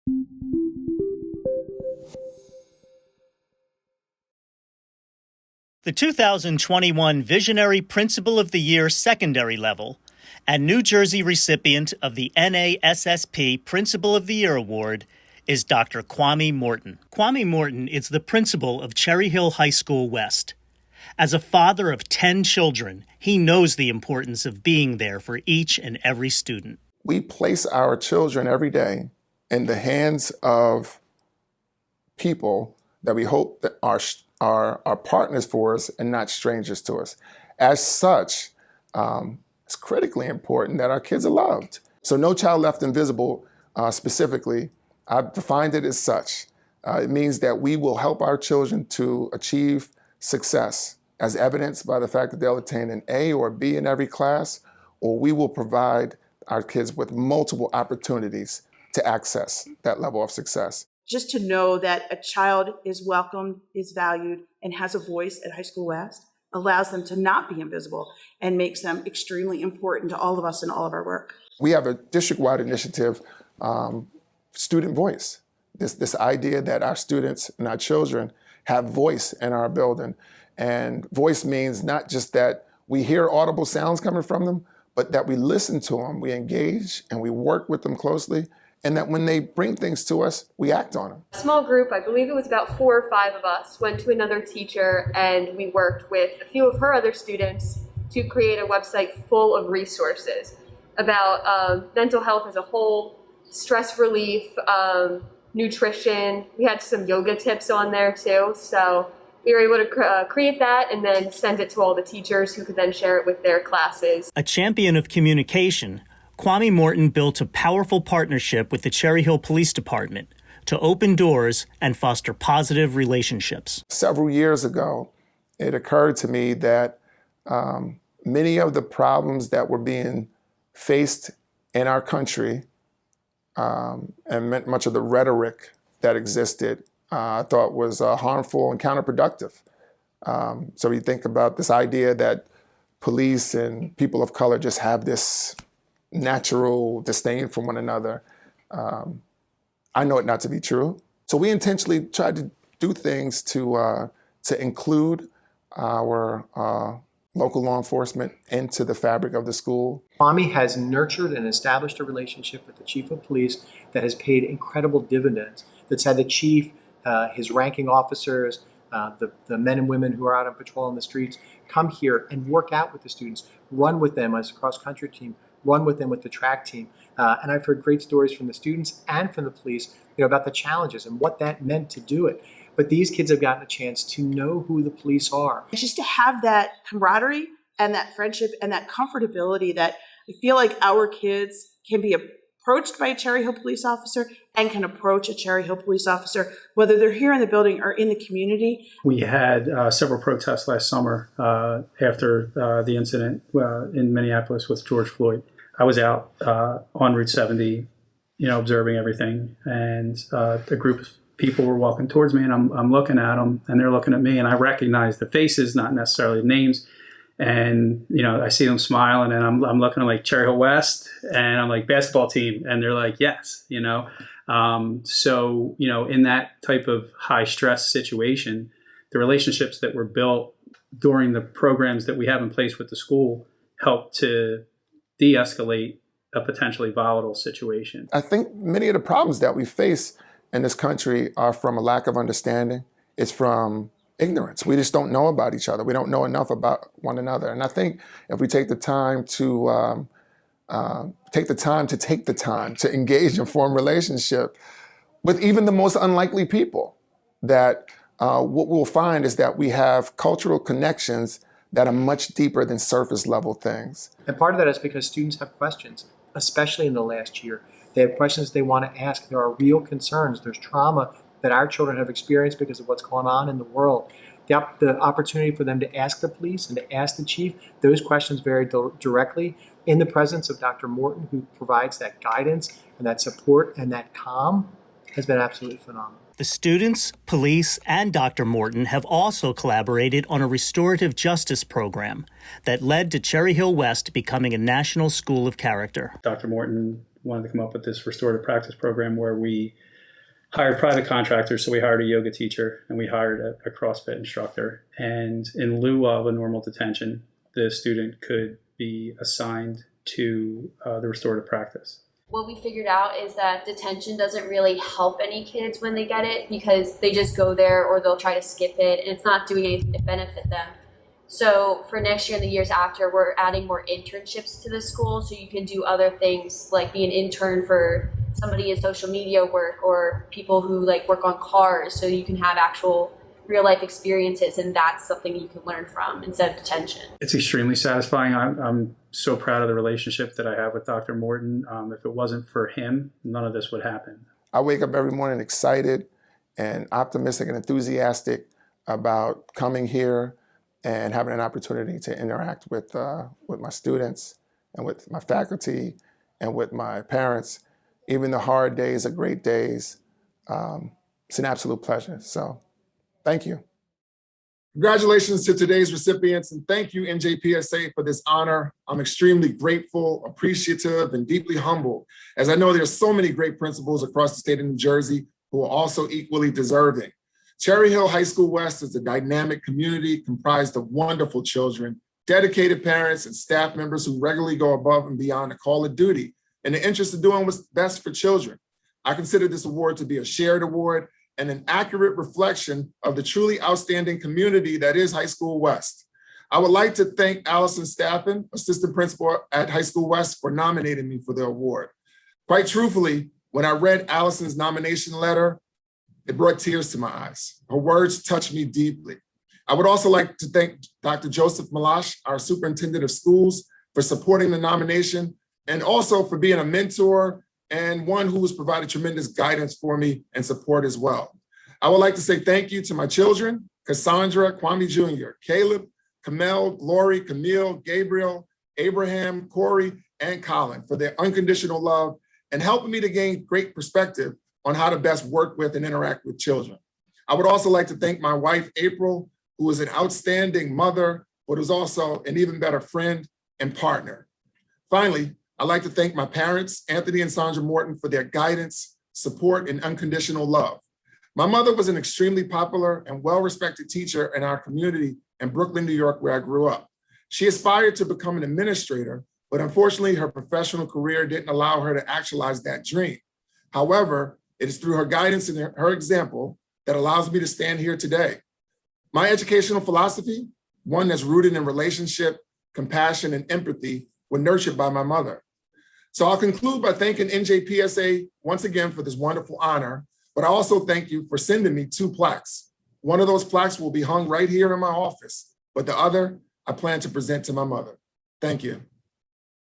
The 2021 Visionary Principal of the Year Secondary Level and New Jersey recipient of the NASSP Principal of the Year Award is Dr. Kwame Morton. Kwame Morton is the principal of Cherry Hill High School West. As a father of 10 children, he knows the importance of being there for each and every student. We place our children every day in the hands of people that we hope that are partners for us and not strangers to us. As such, it's critically important that our kids are loved. So No Child Left Invisible specifically, I've defined it as such. It means that we will help our children to achieve success as evidenced by the fact that they'll attain an A or a B in every class, or we will provide our kids with multiple opportunities to access that level of success. Just to know that a child is welcomed, is valued, and has a voice at High School West allows them to not be invisible and makes them extremely important to all of us in all of our work. We have a district-wide initiative, Student Voice. This idea that our students and our children have voice in our building. And voice means not just that we hear audible sounds coming from them, but that we listen to them, we engage, and we work with them closely, and that when they bring things to us, we act on them. A small group, I believe it was about 4 or 5 of us, went to another teacher and we worked with a few of her other students to create a website full of resources about mental health as a whole, stress relief, nutrition. We had some yoga tips on there too. So we were able to create that and then send it to all the teachers who could then share it with their classes. A champion of communication, Kwame Morton built a powerful partnership with the Cherry Hill Police Department to open doors and foster positive relationships. Several years ago, it occurred to me that many of the problems that were being faced in our country and much of the rhetoric that existed, I thought was harmful and counterproductive. So you think about this idea that police and people of color just have this natural disdain for one another. I know it not to be true. So we intentionally tried to do things to include our local law enforcement into the fabric of the school. Kwame has nurtured and established a relationship with the chief of police that has paid incredible dividends. That's had the chief, his ranking officers, the men and women who are out on patrol on the streets come here and work out with the students, run with them as a cross-country team, run with them with the track team. And I've heard great stories from the students and from the police, about the challenges and what that meant to do it. But these kids have gotten a chance to know who the police are. Just to have that camaraderie and that friendship and that comfortability that I feel like our kids can be approached by a Cherry Hill police officer and can approach a Cherry Hill police officer, whether they're here in the building or in the community. We had several protests last summer after the incident in Minneapolis with George Floyd. I was out on Route 70, observing everything, and a group of people were walking towards me, and I'm looking at them, and they're looking at me, and I recognize the faces, not necessarily names. And, I see them smiling, and I'm looking at like Cherry Hill West, and I'm like, basketball team. And they're like, yes, So, in that type of high stress situation, the relationships that were built during the programs that we have in place with the school help to de-escalate a potentially volatile situation. I think many of the problems that we face in this country are from a lack of understanding. It's from ignorance. We just don't know about each other. We don't know enough about one another. And I think if we take the time to engage and form relationship with even the most unlikely people, that what we'll find is that we have cultural connections that are much deeper than surface level things. And part of that is because students have questions, especially in the last year. They have questions they want to ask. There are real concerns. There's trauma that our children have experienced because of what's going on in the world. The opportunity for them to ask the police and to ask the chief those questions very directly in the presence of Dr. Morton, who provides that guidance and that support and that calm, has been absolutely phenomenal. The students, police, and Dr. Morton have also collaborated on a restorative justice program that led to Cherry Hill West becoming a national school of character. Dr. Morton wanted to come up with this restorative practice program where we hired private contractors. So we hired a yoga teacher and we hired a CrossFit instructor. And in lieu of a normal detention, the student could be assigned to the restorative practice. What we figured out is that detention doesn't really help any kids when they get it because they just go there or they'll try to skip it and it's not doing anything to benefit them. So for next year and the years after, we're adding more internships to the school so you can do other things like be an intern for somebody in social media work or people who like work on cars so you can have actual real life experiences and that's something you can learn from instead of detention. It's extremely satisfying. I'm so proud of the relationship that I have with Dr. Morton. If it wasn't for him, none of this would happen. I wake up every morning excited and optimistic and enthusiastic about coming here and having an opportunity to interact with my students and with my faculty and with my parents. Even the hard days are great days. It's an absolute pleasure. So thank you. Congratulations to today's recipients, and thank you, NJPSA, for this honor. I'm extremely grateful, appreciative, and deeply humbled, as I know there's so many great principals across the state of New Jersey who are also equally deserving. Cherry Hill High School West is a dynamic community comprised of wonderful children, dedicated parents, and staff members who regularly go above and beyond the call of duty in the interest of doing what's best for children. I consider this award to be a shared award and an accurate reflection of the truly outstanding community that is High School West. I would like to thank ALLISON Staffin, assistant principal at High School West, for nominating me for the award. Quite truthfully, when I read Allison's nomination letter, it brought tears to my eyes. Her words touched me deeply. I would also like to thank Dr. Joseph Meloche, our superintendent of schools, for supporting the nomination and also for being a mentor and one who has provided tremendous guidance for me and support as well. I would like to say thank you to my children, Cassandra, Kwame Jr., Caleb, Kamel, Glory, Camille, Gabriel, Abraham, Corey, and Colin for their unconditional love and helping me to gain great perspective on how to best work with and interact with children. I would also like to thank my wife, April, who is an outstanding mother, but is also an even better friend and partner. Finally, I'd like to thank my parents, Anthony and Sandra Morton, for their guidance, support, and unconditional love. My mother was an extremely popular and well-respected teacher in our community in Brooklyn, New York, where I grew up. She aspired to become an administrator, but unfortunately, her professional career didn't allow her to actualize that dream. However, it is through her guidance and her example that allows me to stand here today. My educational philosophy, one that's rooted in relationship, compassion, and empathy, were nurtured by my mother. So I'll conclude by thanking NJPSA once again for this wonderful honor, but I also thank you for sending me 2 plaques. One of those plaques will be hung right here in my office, but the other I plan to present to my mother. Thank you.